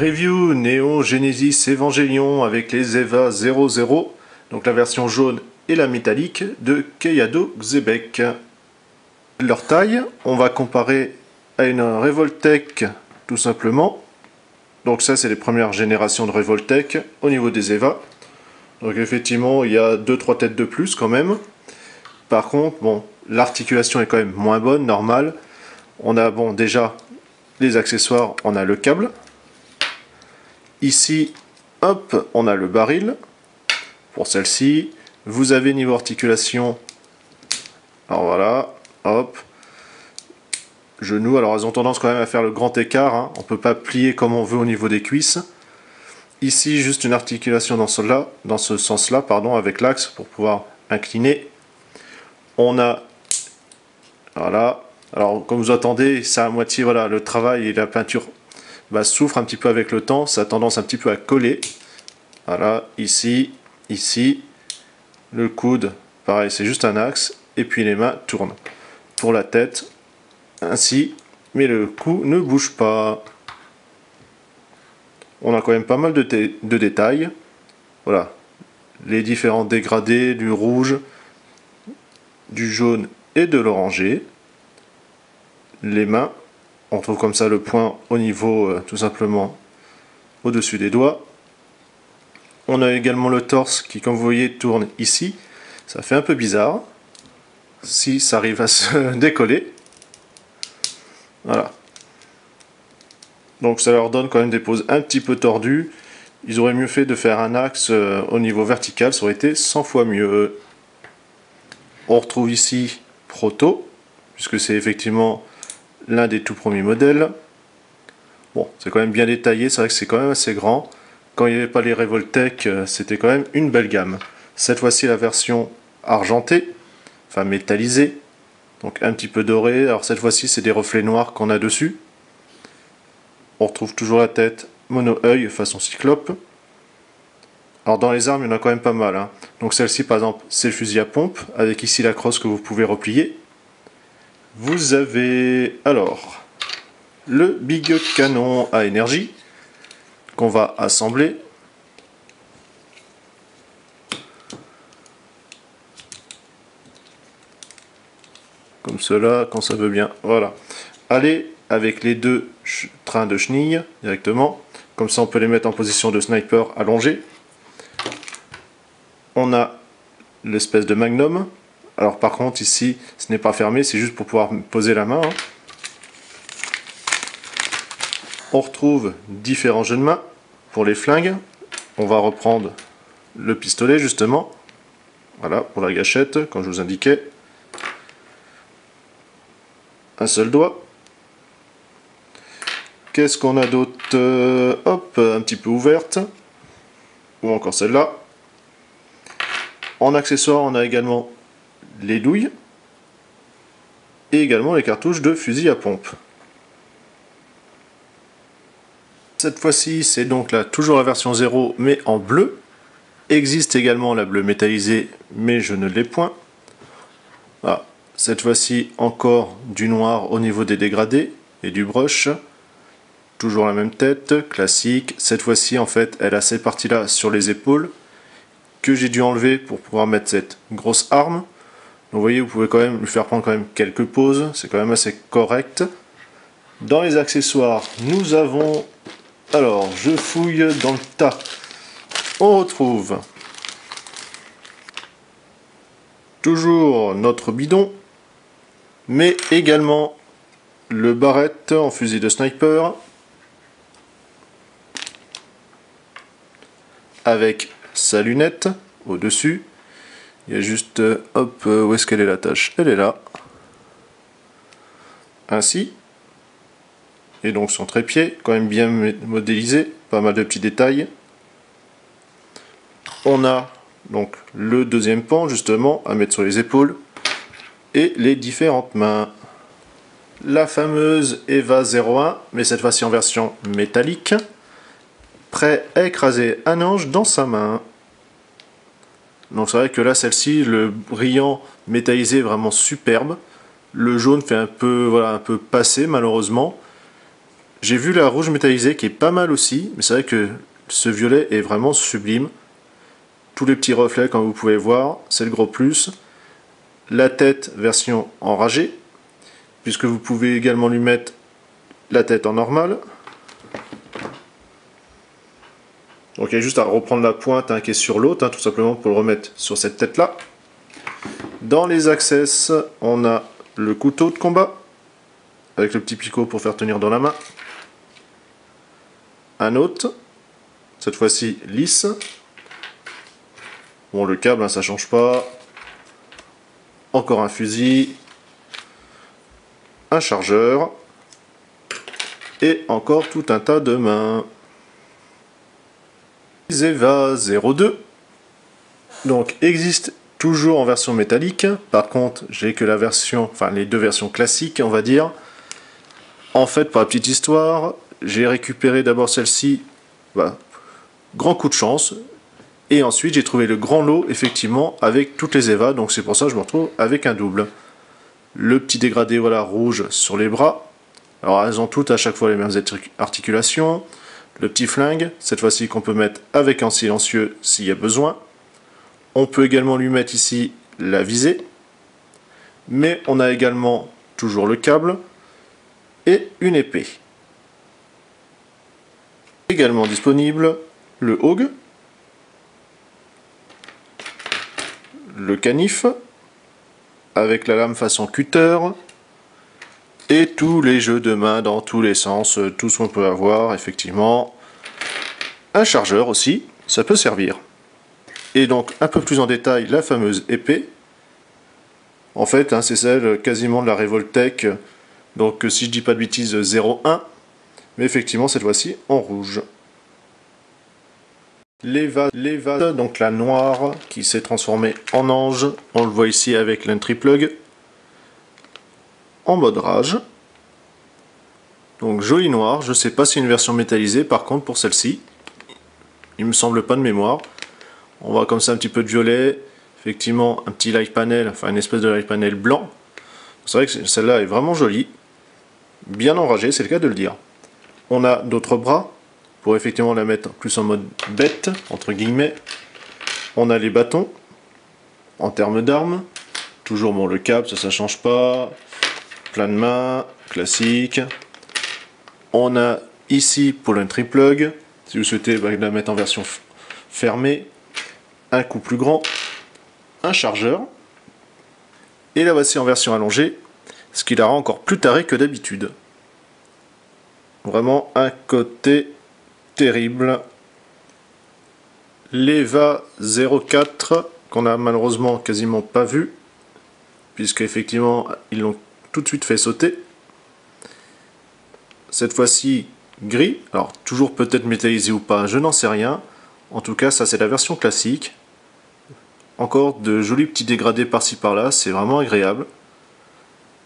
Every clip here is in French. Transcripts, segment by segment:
Review Neo Genesis Evangelion avec les EVA 00, donc la version jaune et la métallique de Keiado Xebec. Leur taille, on va comparer à une Revoltech tout simplement. Donc ça c'est les premières générations de Revoltech au niveau des EVA. Donc effectivement il y a 2-3 têtes de plus quand même. Par contre, bon, l'articulation est quand même moins bonne, normale. On a bon déjà les accessoires, on a le câble. Ici, hop, on a le baril. Pour celle-ci, vous avez niveau articulation. Alors voilà, hop. Genoux, alors elles ont tendance quand même à faire le grand écart. Hein. On ne peut pas plier comme on veut au niveau des cuisses. Ici, juste une articulation dans ce sens-là, pardon, avec l'axe pour pouvoir incliner. On a, voilà. Alors, comme vous entendez, c'est à moitié, voilà, le travail et la peinture souffre un petit peu avec le temps, ça a tendance un petit peu à coller. Voilà, ici, ici, le coude, pareil, c'est juste un axe, et puis les mains tournent. Pour la tête, ainsi, mais le cou ne bouge pas. On a quand même pas mal de détails. Voilà, les différents dégradés du rouge, du jaune et de l'orangé. Les mains, on trouve comme ça le point au niveau, tout simplement, au-dessus des doigts. On a également le torse qui, comme vous voyez, tourne ici. Ça fait un peu bizarre. Si ça arrive à se décoller. Voilà. Donc ça leur donne quand même des poses un petit peu tordues. Ils auraient mieux fait de faire un axe au niveau vertical. Ça aurait été 100 fois mieux. On retrouve ici Proto, puisque c'est effectivement l'un des tout premiers modèles. Bon, c'est quand même bien détaillé. C'est vrai que c'est quand même assez grand. Quand il n'y avait pas les Revoltech, c'était quand même une belle gamme. Cette fois-ci, la version argentée, enfin métallisée, donc un petit peu dorée. Alors cette fois-ci, c'est des reflets noirs qu'on a dessus. On retrouve toujours la tête mono-œil façon cyclope. Alors dans les armes, il y en a quand même pas mal. Hein. Donc celle-ci, par exemple, c'est le fusil à pompe, avec ici la crosse que vous pouvez replier. Vous avez alors le big canon à énergie, qu'on va assembler. Comme cela, quand ça veut bien. Voilà. Allez avec les deux trains de chenilles directement. Comme ça, on peut les mettre en position de sniper allongé. On a l'espèce de magnum. Alors par contre, ici, ce n'est pas fermé, c'est juste pour pouvoir poser la main. Hein. On retrouve différents jeux de main pour les flingues. On va reprendre le pistolet, justement. Voilà, pour la gâchette, comme je vous indiquais. Un seul doigt. Qu'est-ce qu'on a d'autre? Hop, un petit peu ouverte. Ou encore celle-là. En accessoire, on a également les douilles. Et également les cartouches de fusil à pompe. Cette fois-ci, c'est donc là toujours la version 0, mais en bleu. Existe également la bleue métallisée, mais je ne l'ai point. Voilà. Cette fois-ci, encore du noir au niveau des dégradés et du brush. Toujours la même tête, classique. Cette fois-ci, en fait, elle a cette partie-là sur les épaules que j'ai dû enlever pour pouvoir mettre cette grosse arme. Donc, vous voyez, vous pouvez quand même lui faire prendre quand même quelques poses. C'est quand même assez correct. Dans les accessoires, nous avons... Alors, je fouille dans le tas. On retrouve toujours notre bidon, mais également le barrette en fusil de sniper, avec sa lunette au-dessus. Il y a juste, hop, où est-ce qu'elle est l'attache? Elle est là. Ainsi. Et donc son trépied, quand même bien modélisé, pas mal de petits détails. On a donc le deuxième pan justement à mettre sur les épaules et les différentes mains. La fameuse EVA 01, mais cette fois-ci en version métallique, prêt à écraser un ange dans sa main. Donc c'est vrai que là celle-ci, le brillant métallisé est vraiment superbe. Le jaune fait un peu, voilà, un peu passé malheureusement. J'ai vu la rouge métallisée qui est pas mal aussi, mais c'est vrai que ce violet est vraiment sublime. Tous les petits reflets, comme vous pouvez voir, c'est le gros plus. La tête version enragée, puisque vous pouvez également lui mettre la tête en normal. Donc il y a juste à reprendre la pointe qui est sur l'autre, tout simplement pour le remettre sur cette tête-là. Dans les access, on a le couteau de combat, avec le petit picot pour faire tenir dans la main. Un autre, cette fois-ci lisse. Bon, le câble, ça change pas. Encore un fusil. Un chargeur. Et encore tout un tas de mains. Zeva 02. Donc, existe toujours en version métallique. Par contre, j'ai que la version, enfin les deux versions classiques, on va dire. En fait, pour la petite histoire, j'ai récupéré d'abord celle-ci, grand coup de chance, et ensuite j'ai trouvé le grand lot, effectivement, avec toutes les EVA, donc c'est pour ça que je me retrouve avec un double. Le petit dégradé, voilà, rouge sur les bras, alors elles ont toutes à chaque fois les mêmes articulations, le petit flingue, cette fois-ci qu'on peut mettre avec un silencieux s'il y a besoin. On peut également lui mettre ici la visée, mais on a également toujours le câble, et une épée. Également disponible le Hogue, le canif, avec la lame façon cutter, et tous les jeux de main dans tous les sens, tout ce qu'on peut avoir, effectivement. Un chargeur aussi, ça peut servir. Et donc un peu plus en détail, la fameuse épée. En fait, c'est celle quasiment de la Revoltech, donc si je dis pas de bêtises 01, mais effectivement cette fois-ci en rouge. L'Eva, donc la noire qui s'est transformée en ange, on le voit ici avec l'entry plug, en mode rage. Donc joli noir, je sais pas si c'est une version métallisée par contre pour celle-ci, il me semble pas de mémoire. On voit comme ça un petit peu de violet, effectivement un petit light panel, enfin une espèce de light panel blanc. C'est vrai que celle-là est vraiment jolie, bien enragée, c'est le cas de le dire. On a d'autres bras, pour effectivement la mettre plus en mode bête, entre guillemets. On a les bâtons, en termes d'armes. Toujours bon, le câble, ça change pas. Plein de mains, classique. On a ici pour l'entry plug, si vous souhaitez la mettre en version fermée, un coup plus grand, un chargeur. Et la voici en version allongée, ce qui la rend encore plus tarée que d'habitude. Vraiment un côté terrible. L'Eva 04 qu'on a malheureusement quasiment pas vu, puisque effectivement ils l'ont tout de suite fait sauter. Cette fois-ci gris, alors toujours peut-être métallisé ou pas, je n'en sais rien. En tout cas, ça c'est la version classique. Encore de jolis petits dégradés par-ci par-là, c'est vraiment agréable.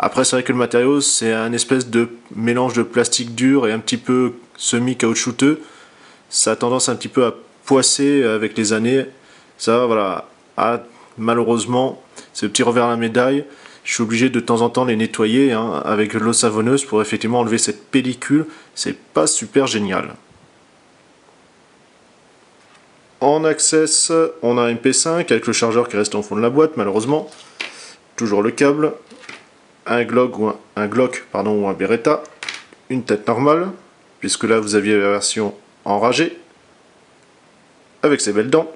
Après, c'est vrai que le matériau, c'est un espèce de mélange de plastique dur et un petit peu semi-caoutchouteux. Ça a tendance un petit peu à poisser avec les années. Ça, voilà, malheureusement, c'est le petit revers à la médaille. Je suis obligé de temps en temps les nettoyer avec l'eau savonneuse pour effectivement enlever cette pellicule. C'est pas super génial. En access, on a un MP5 avec le chargeur qui reste au fond de la boîte, malheureusement. Toujours le câble. Un Glock ou un Beretta, une tête normale, puisque là vous aviez la version enragée, avec ses belles dents,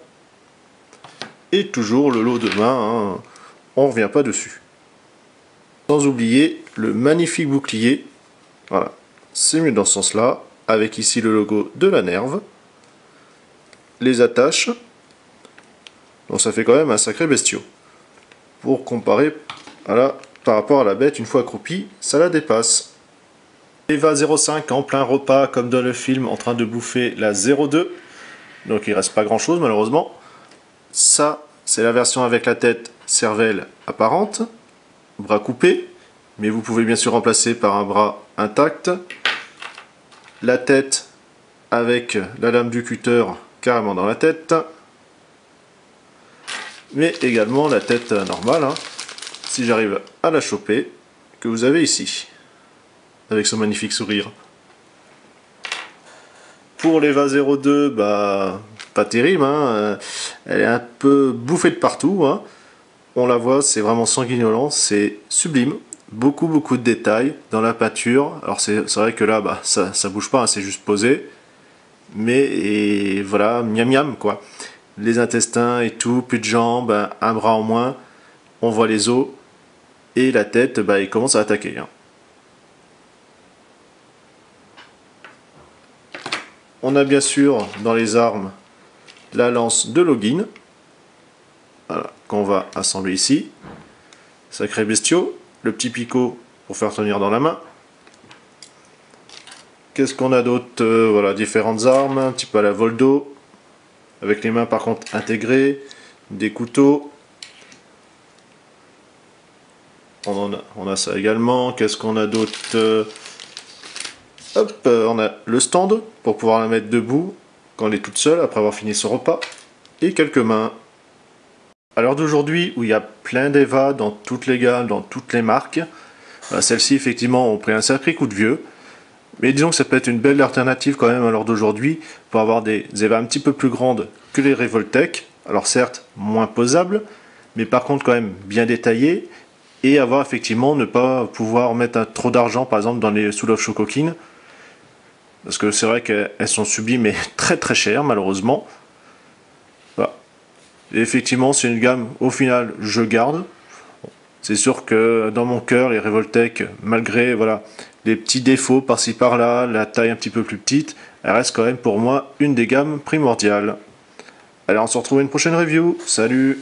et toujours le lot de main, on ne revient pas dessus. Sans oublier le magnifique bouclier, voilà, c'est mieux dans ce sens-là, avec ici le logo de la Nerve, les attaches, donc ça fait quand même un sacré bestiau. Pour comparer, voilà, par rapport à la bête, une fois accroupie, ça la dépasse. Eva 05 en plein repas, comme dans le film, en train de bouffer la 02. Donc il reste pas grand chose malheureusement. Ça, c'est la version avec la tête cervelle apparente, bras coupés, mais vous pouvez bien sûr remplacer par un bras intact. La tête avec la lame du cutter carrément dans la tête. Mais également la tête normale, si j'arrive à la choper, que vous avez ici, avec ce magnifique sourire. Pour l'Eva 02, bah pas terrible, hein. Elle est un peu bouffée de partout, hein. On la voit, c'est vraiment sanguignolant, c'est sublime. Beaucoup de détails dans la peinture. Alors c'est vrai que là, bah, ça bouge pas, hein, c'est juste posé. Mais et voilà, miam miam quoi. Les intestins et tout, plus de jambes, un bras en moins. On voit les os. Et la tête, bah, il commence à attaquer, hein. On a bien sûr dans les armes la lance de Login, voilà, qu'on va assembler ici. Sacré bestiaux, le petit picot pour faire tenir dans la main. Qu'est-ce qu'on a d'autre? Voilà, différentes armes, un petit peu à la Voldo, avec les mains par contre intégrées, des couteaux. On a ça également. Qu'est-ce qu'on a d'autre? Hop, on a le stand pour pouvoir la mettre debout quand elle est toute seule après avoir fini son repas. Et quelques mains. À l'heure d'aujourd'hui où il y a plein d'Eva dans toutes les gammes, dans toutes les marques, celles-ci effectivement ont pris un sacré coup de vieux. Mais disons que ça peut être une belle alternative quand même à l'heure d'aujourd'hui pour avoir des Eva un petit peu plus grandes que les Revoltech. Alors certes, moins posables, mais par contre quand même bien détaillées. Et avoir effectivement ne pas pouvoir mettre trop d'argent par exemple dans les Soul of Shokokin. Parce que c'est vrai qu'elles sont sublimes et très chères malheureusement. Voilà. Et effectivement c'est une gamme au final je garde. C'est sûr que dans mon cœur les Revoltech, malgré voilà, les petits défauts par-ci par-là, la taille un petit peu plus petite, elle reste quand même pour moi une des gammes primordiales. Allez, on se retrouve à une prochaine review. Salut!